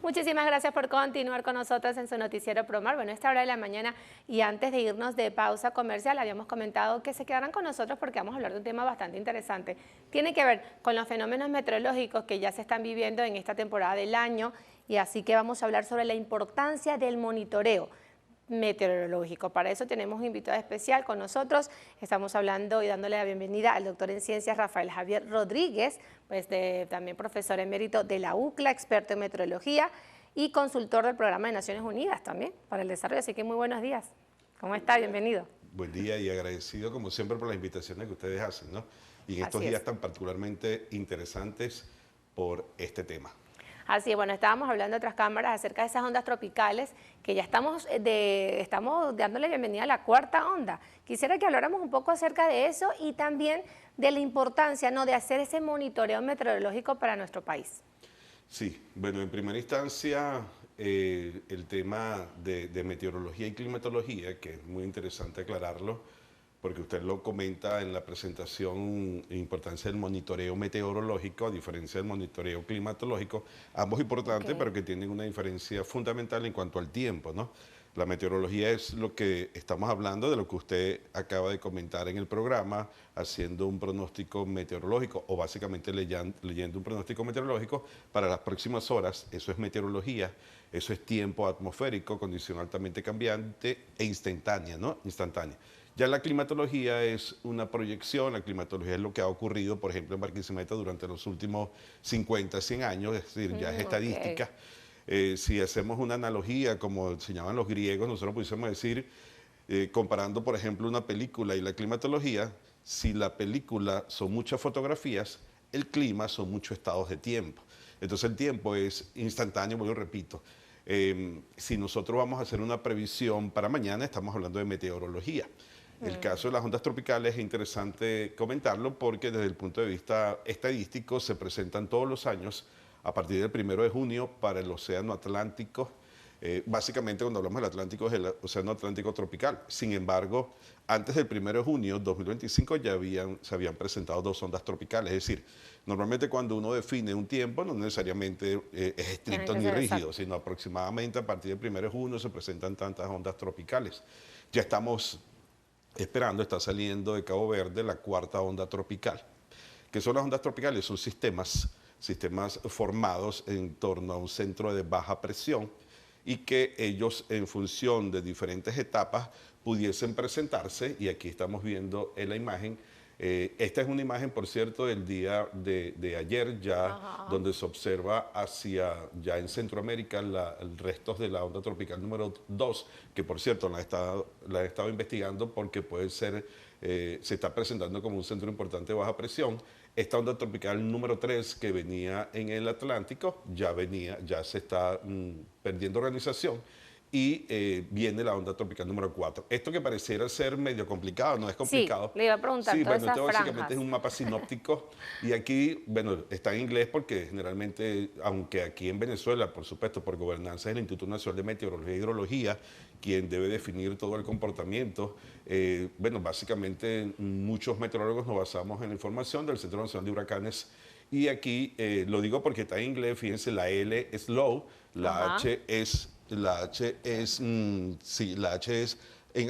Muchísimas gracias por continuar con nosotros en su noticiero Promar. Bueno, esta hora de la mañana y antes de irnos de pausa comercial habíamos comentado que se quedaran con nosotros porque vamos a hablar de un tema bastante interesante. Tiene que ver con los fenómenos meteorológicos que ya se están viviendo en esta temporada del año y así que vamos a hablar sobre la importancia del monitoreo meteorológico. Para eso tenemos un invitado especial con nosotros. Estamos hablando y dándole la bienvenida al doctor en ciencias Rafael Javier Rodríguez, pues también profesor emérito de la UCLA, experto en meteorología y consultor del Programa de Naciones Unidas también para el desarrollo. Así que muy buenos días. ¿Cómo está? Bienvenido. Buen día y agradecido como siempre por las invitaciones que ustedes hacen, ¿no? Y en estos días tan particularmente interesantes por este tema. Así es, bueno, estábamos hablando de otras cámaras acerca de esas ondas tropicales, que ya estamos dándole bienvenida a la cuarta onda. Quisiera que habláramos un poco acerca de eso y también de la importancia, ¿no?, de hacer ese monitoreo meteorológico para nuestro país. Sí, bueno, en primera instancia, el tema de meteorología y climatología, que es muy interesante aclararlo, porque usted lo comenta en la presentación, importancia del monitoreo meteorológico, a diferencia del monitoreo climatológico, ambos importantes, pero que tienen una diferencia fundamental en cuanto al tiempo, ¿no? La meteorología es lo que estamos hablando, de lo que usted acaba de comentar en el programa, haciendo un pronóstico meteorológico o básicamente leyendo un pronóstico meteorológico para las próximas horas. Eso es meteorología, eso es tiempo atmosférico, condición altamente cambiante e instantánea, ¿no? Instantánea. Ya la climatología es una proyección, la climatología es lo que ha ocurrido, por ejemplo, en Barquisimeto durante los últimos 50, 100 años, es decir, ya es estadística. Si hacemos una analogía, como enseñaban los griegos, nosotros pudiésemos decir, comparando, por ejemplo, una película y la climatología, si la película son muchas fotografías, el clima son muchos estados de tiempo. Entonces el tiempo es instantáneo, yo repito. Si nosotros vamos a hacer una previsión para mañana, estamos hablando de meteorología. El caso de las ondas tropicales es interesante comentarlo porque desde el punto de vista estadístico se presentan todos los años a partir del 1 de junio para el Océano Atlántico. Básicamente cuando hablamos del Atlántico es el Océano Atlántico tropical. Sin embargo, antes del 1 de junio 2025 ya se habían presentado dos ondas tropicales. Es decir, normalmente cuando uno define un tiempo no necesariamente es estricto ni rígido, sino aproximadamente a partir del 1 de junio se presentan tantas ondas tropicales. Ya estamos esperando, está saliendo de Cabo Verde la cuarta onda tropical. ¿Qué son las ondas tropicales? Son sistemas formados en torno a un centro de baja presión y que ellos en función de diferentes etapas pudiesen presentarse, y aquí estamos viendo en la imagen, esta es una imagen, por cierto, del día de ayer ya, donde se observa hacia, ya en Centroamérica, el restos de la onda tropical número 2, que por cierto la he estado investigando porque puede ser, se está presentando como un centro importante de baja presión. Esta onda tropical número 3 que venía en el Atlántico, ya se está perdiendo organización, y viene la onda tropical número 4. Esto que pareciera ser medio complicado, no es complicado. Sí, le iba a preguntar, sí, todas bueno, esto esas básicamente franjas. es un mapa sinóptico y aquí, bueno, está en inglés porque generalmente, aunque aquí en Venezuela, por supuesto, por gobernanza es el Instituto Nacional de Meteorología e Hidrología quien debe definir todo el comportamiento. Bueno, básicamente muchos meteorólogos nos basamos en la información del Centro Nacional de Huracanes y aquí, lo digo porque está en inglés, fíjense, la L es low, la H es... La H es en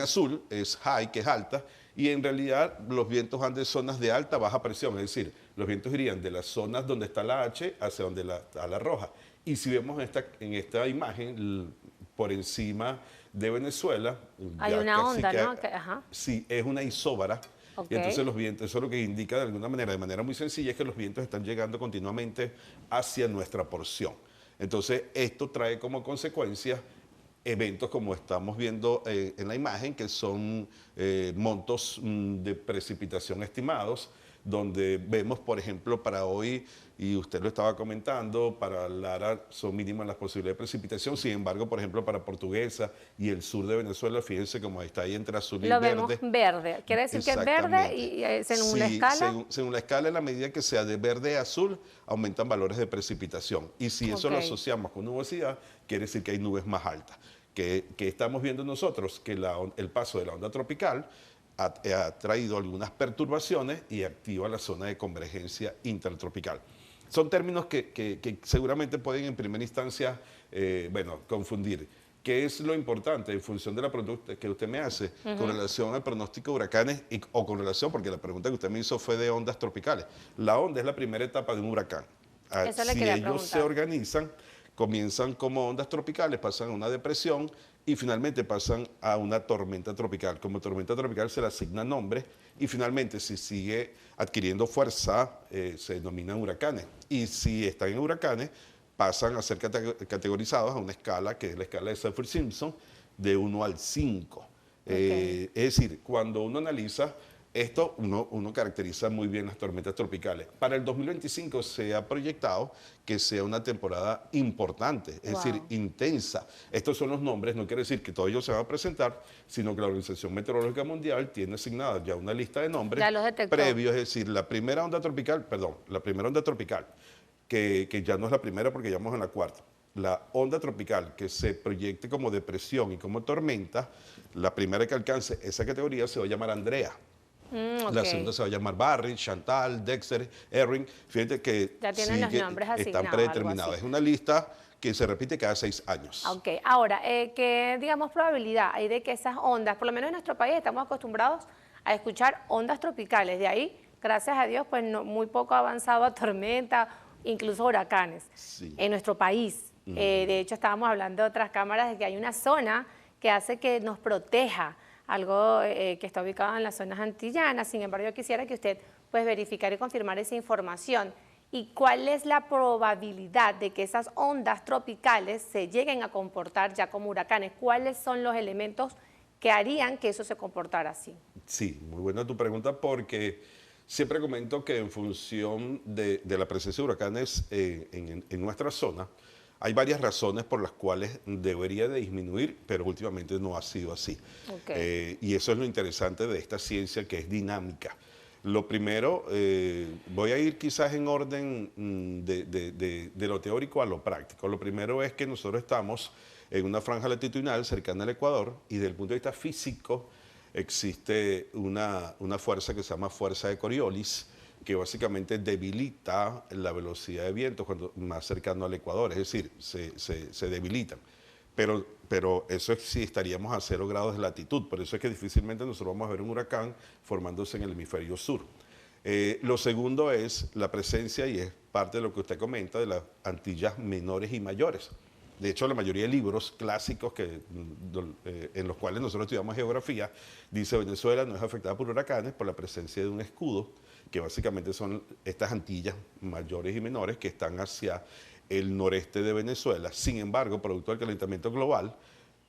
azul, es high, que es alta, y en realidad los vientos van de zonas de alta baja presión, es decir, los vientos irían de las zonas donde está la H hacia donde está la roja. Y si vemos en esta imagen, por encima de Venezuela, hay una onda, ¿no? Sí, es una isóbara. Y entonces los vientos, eso lo que indica de manera muy sencilla, es que los vientos están llegando continuamente hacia nuestra porción. Entonces, esto trae como consecuencia eventos como estamos viendo en la imagen, que son montos de precipitación estimados, donde vemos, por ejemplo, para hoy, y usted lo estaba comentando, para Lara son mínimas las posibilidades de precipitación, sin embargo, por ejemplo, para Portuguesa y el sur de Venezuela, fíjense cómo está ahí entre azul y verde. Lo vemos verde, quiere decir que es verde y según la escala. Según la escala, en la medida que sea de verde a azul, aumentan valores de precipitación. Y si eso lo asociamos con nubosidad, quiere decir que hay nubes más altas. ¿Qué estamos viendo nosotros? Que el paso de la onda tropical ha traído algunas perturbaciones y activa la zona de convergencia intertropical. son términos que seguramente pueden en primera instancia, bueno, confundir. ¿Qué es lo importante en función de la pregunta que usted me hace con relación al pronóstico de huracanes o con relación, porque la pregunta que usted me hizo fue de ondas tropicales? La onda es la primera etapa de un huracán. Eso le Si quería ellos se preguntar. organizan, comienzan como ondas tropicales, pasan a una depresión y finalmente pasan a una tormenta tropical. Como tormenta tropical se le asigna nombre y finalmente si sigue adquiriendo fuerza se denominan huracanes. Y si están en huracanes, pasan a ser categorizados a una escala que es la escala de Saffir-Simpson de 1 al 5. Okay. Es decir, cuando uno analiza esto, uno caracteriza muy bien las tormentas tropicales. Para el 2025 se ha proyectado que sea una temporada importante, es decir, Wow. intensa. Estos son los nombres, no quiere decir que todos ellos se van a presentar, sino que la Organización Meteorológica Mundial tiene asignada ya una lista de nombres Ya los detectó. previos, es decir, la primera onda tropical, que ya no es la primera porque ya vamos en la cuarta. La onda tropical que se proyecte como depresión y como tormenta, la primera que alcance esa categoría se va a llamar Andrea. La segunda Ok. se va a llamar Barry, Chantal, Dexter, Erin. Fíjate que Ya tienen los nombres están asignados, algo predeterminados. así. Es una lista que se repite cada 6 años. Ok, ahora, ¿qué, digamos, probabilidad hay de que esas ondas, por lo menos en nuestro país estamos acostumbrados a escuchar ondas tropicales? De ahí, gracias a Dios, pues muy poco ha avanzado a tormenta, incluso huracanes. Sí. En nuestro país, de hecho, estábamos hablando de otras cámaras de que hay una zona que hace que nos proteja, algo que está ubicado en las zonas antillanas. Sin embargo, yo quisiera que usted pues verificar y confirmar esa información. ¿Y cuál es la probabilidad de que esas ondas tropicales se lleguen a comportar ya como huracanes? ¿Cuáles son los elementos que harían que eso se comportara así? Sí, muy buena tu pregunta porque siempre comento que en función de la presencia de huracanes en nuestra zona, hay varias razones por las cuales debería de disminuir, pero últimamente no ha sido así. Ok. Y eso es lo interesante de esta ciencia que es dinámica. Lo primero, voy a ir quizás en orden de lo teórico a lo práctico. Lo primero es que nosotros estamos en una franja latitudinal cercana al Ecuador y desde el punto de vista físico existe una fuerza que se llama fuerza de Coriolis, que básicamente debilita la velocidad de viento cuando más cercano al Ecuador, es decir, se debilitan. Pero eso es si estaríamos a 0 grados de latitud, por eso es que difícilmente nosotros vamos a ver un huracán formándose en el hemisferio sur. Lo segundo es la presencia, y es parte de lo que usted comenta, de las Antillas menores y mayores. De hecho, la mayoría de libros clásicos en los cuales nosotros estudiamos geografía, dice Venezuela no es afectada por huracanes por la presencia de un escudo, que básicamente son estas Antillas mayores y menores que están hacia el noreste de Venezuela. Sin embargo, producto del calentamiento global,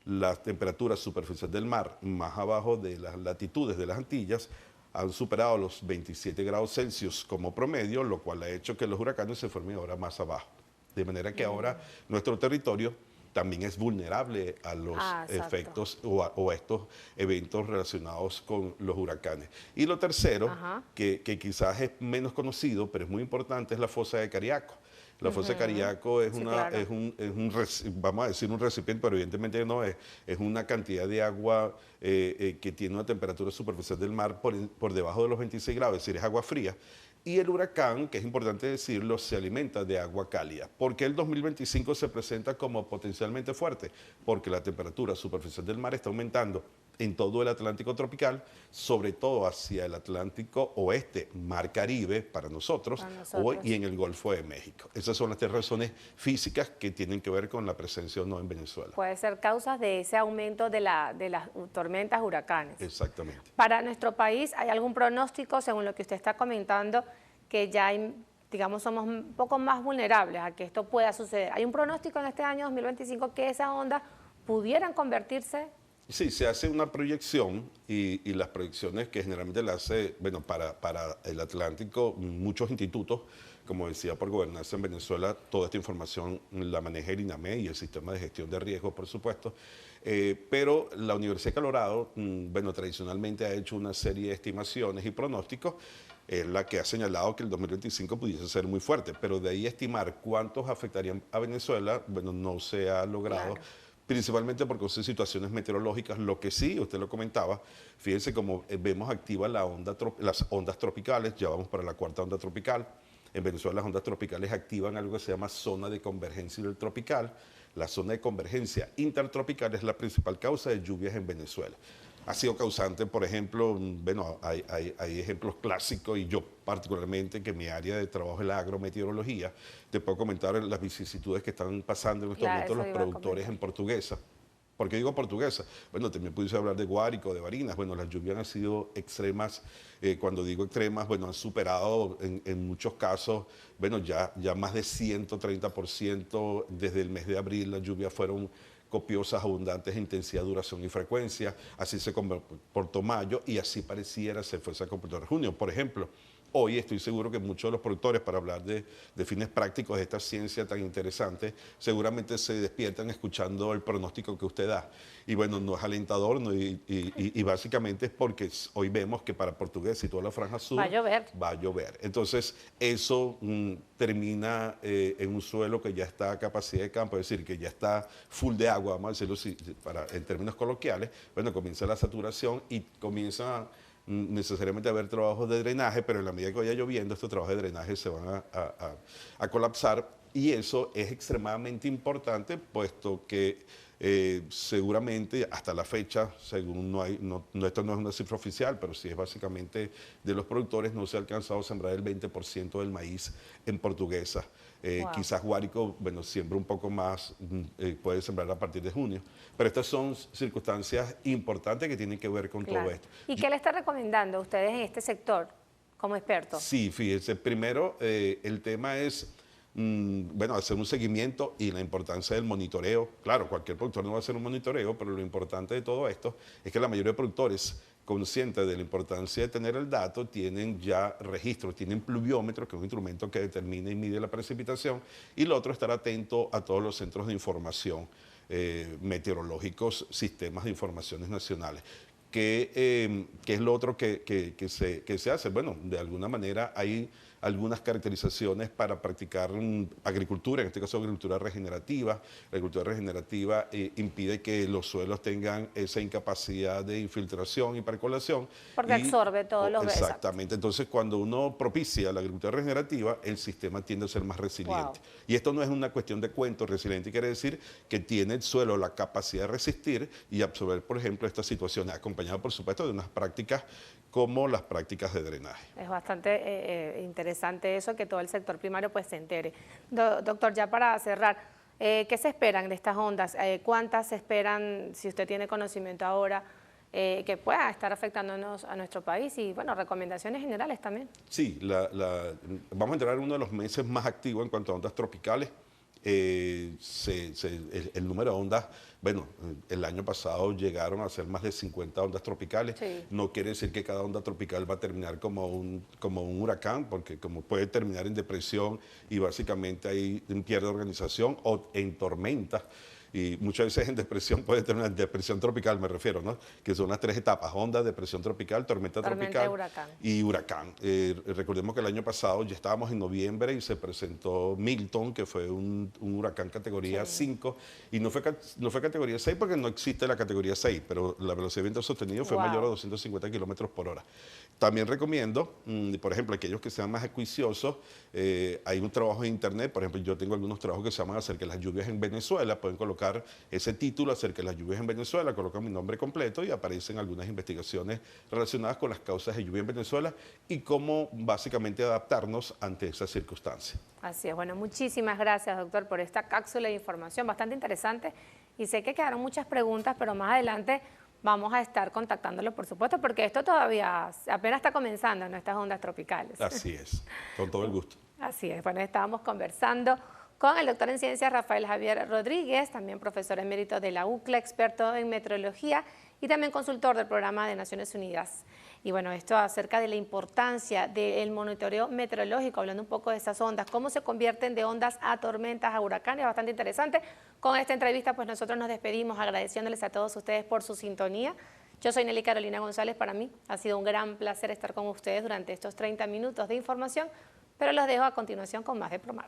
las temperaturas superficiales del mar más abajo de las latitudes de las Antillas han superado los 27 grados Celsius como promedio, lo cual ha hecho que los huracanes se formen ahora más abajo. De manera que ahora nuestro territorio también es vulnerable a los efectos o a estos eventos relacionados con los huracanes. Y lo tercero, que quizás es menos conocido, pero es muy importante, es la fosa de Cariaco. La fosa de Cariaco es, Sí, una, claro. vamos a decir un recipiente, pero evidentemente no es, es una cantidad de agua que tiene una temperatura superficial del mar por debajo de los 26 grados, es decir, es agua fría. Y el huracán, que es importante decirlo, se alimenta de agua cálida. ¿Por qué el 2025 se presenta como potencialmente fuerte? Porque la temperatura superficial del mar está aumentando en todo el Atlántico tropical, sobre todo hacia el Atlántico oeste, Mar Caribe para nosotros, y en el Golfo de México. Esas son las 3 razones físicas que tienen que ver con la presencia o no en Venezuela. Puede ser causas de ese aumento de las tormentas, huracanes. Exactamente. Para nuestro país, ¿hay algún pronóstico, según lo que usted está comentando, que ya, digamos, somos un poco más vulnerables a que esto pueda suceder? ¿Hay un pronóstico en este año 2025 que esas ondas pudieran convertirse? Sí, se hace una proyección y las proyecciones que generalmente las hace, bueno, para el Atlántico, muchos institutos, como decía, por gobernanza en Venezuela, toda esta información la maneja el INAME y el Sistema de Gestión de Riesgos, por supuesto. Pero la Universidad de Colorado, bueno, tradicionalmente ha hecho una serie de estimaciones y pronósticos, la que ha señalado que el 2025 pudiese ser muy fuerte, pero de ahí estimar cuántos afectarían a Venezuela, bueno, no se ha logrado. Claro. Principalmente porque son situaciones meteorológicas. Lo que sí, usted lo comentaba, fíjense como vemos activa las ondas tropicales, ya vamos para la 4ª onda tropical. En Venezuela las ondas tropicales activan algo que se llama zona de convergencia intertropical. La zona de convergencia intertropical es la principal causa de lluvias en Venezuela. Ha sido causante, por ejemplo, bueno, hay ejemplos clásicos y yo particularmente, que mi área de trabajo es la agrometeorología, te puedo comentar las vicisitudes que están pasando en estos momentos los productores en Portuguesa. ¿Por qué digo Portuguesa? Bueno, también pudiese hablar de Guárico, de Barinas. Bueno, las lluvias han sido extremas. Cuando digo extremas, bueno, han superado en muchos casos, bueno, ya más de 130% desde el mes de abril. Las lluvias fueron copiosas, abundantes en intensidad, duración y frecuencia. Así se comportó mayo y así pareciera se fuese a comportar junio. Por ejemplo, hoy estoy seguro que muchos de los productores, para hablar de fines prácticos de esta ciencia tan interesante, seguramente se despiertan escuchando el pronóstico que usted da. Y bueno, no es alentador, ¿no? y básicamente es porque hoy vemos que para Portuguesa y toda la franja sur va a llover. Va a llover. Entonces, eso termina en un suelo que ya está a capacidad de campo, es decir, que ya está full de agua, vamos a decirlo en términos coloquiales. Bueno, comienza la saturación y comienza necesariamente a haber trabajos de drenaje, pero en la medida que vaya lloviendo, estos trabajos de drenaje se van a colapsar, y eso es extremadamente importante, puesto que seguramente hasta la fecha, según esto no es una cifra oficial, pero sí es básicamente de los productores, no se ha alcanzado a sembrar el 20% del maíz en Portuguesa. Wow. Quizás Guárico, bueno, siembra un poco más, puede sembrar a partir de junio. Pero estas son circunstancias importantes que tienen que ver con todo esto. ¿Y qué le está recomendando a ustedes en este sector como expertos? Sí, fíjense, primero el tema es, bueno, hacer un seguimiento y la importancia del monitoreo. Claro, cualquier productor no va a hacer un monitoreo, pero lo importante de todo esto es que la mayoría de productores, conscientes de la importancia de tener el dato, tienen ya registros, tienen pluviómetros, que es un instrumento que determina y mide la precipitación, y lo otro, estar atento a todos los centros de información meteorológicos, sistemas de informaciones nacionales. ¿Qué es lo otro que se hace? Bueno, de alguna manera hay algunas caracterizaciones para practicar agricultura, en este caso agricultura regenerativa. La agricultura regenerativa impide que los suelos tengan esa incapacidad de infiltración y percolación. Porque absorbe todos los desechos. Exactamente. Entonces, cuando uno propicia la agricultura regenerativa, el sistema tiende a ser más resiliente. Wow. Y esto no es una cuestión de cuento. Resiliente quiere decir que tiene el suelo la capacidad de resistir y absorber, por ejemplo, estas situaciones, acompañado, por supuesto, de unas prácticas como las prácticas de drenaje. Es bastante interesante eso, que todo el sector primario pues se entere. Doctor, ya para cerrar, ¿qué se esperan de estas ondas? ¿Cuántas se esperan, si usted tiene conocimiento ahora, que pueda estar afectándonos a nuestro país? Y bueno, recomendaciones generales también. Sí, vamos a entrar en uno de los meses más activos en cuanto a ondas tropicales. El número de ondas, bueno, el año pasado llegaron a ser más de 50 ondas tropicales. Sí. No quiere decir que cada onda tropical va a terminar como un huracán, porque como puede terminar en depresión y básicamente ahí pierde organización, o en tormenta. Y muchas veces en depresión puede tener una depresión tropical, me refiero, ¿no? Que son las tres etapas: onda, depresión tropical, tormenta tropical y huracán. Recordemos que el año pasado ya estábamos en noviembre y se presentó Milton, que fue un huracán categoría 5, y no fue categoría 6 porque no existe la categoría 6, pero la velocidad de viento sostenido fue mayor a 250 kilómetros por hora. También recomiendo, por ejemplo, aquellos que sean más acuiciosos, hay un trabajo en internet, por ejemplo, yo tengo algunos trabajos que se llaman acerca de las lluvias en Venezuela, pueden colocar ese título acerca de las lluvias en Venezuela, colocan mi nombre completo y aparecen algunas investigaciones relacionadas con las causas de lluvia en Venezuela y cómo básicamente adaptarnos ante esas circunstancias. Así es. Bueno, muchísimas gracias, doctor, por esta cápsula de información bastante interesante, y sé que quedaron muchas preguntas, pero más adelante vamos a estar contactándolo, por supuesto, porque esto todavía apenas está comenzando en estas ondas tropicales. Así es, con todo el gusto. Así es. Bueno, estábamos conversando con el doctor en ciencias Rafael Javier Rodríguez, también profesor emérito de la UCLA, experto en meteorología y también consultor del Programa de Naciones Unidas. Y bueno, esto acerca de la importancia del monitoreo meteorológico, hablando un poco de esas ondas, cómo se convierten de ondas a tormentas, a huracanes, bastante interesante. Con esta entrevista, pues nosotros nos despedimos agradeciéndoles a todos ustedes por su sintonía. Yo soy Nelly Carolina González. Para mí ha sido un gran placer estar con ustedes durante estos 30 minutos de información, pero los dejo a continuación con más de Promar.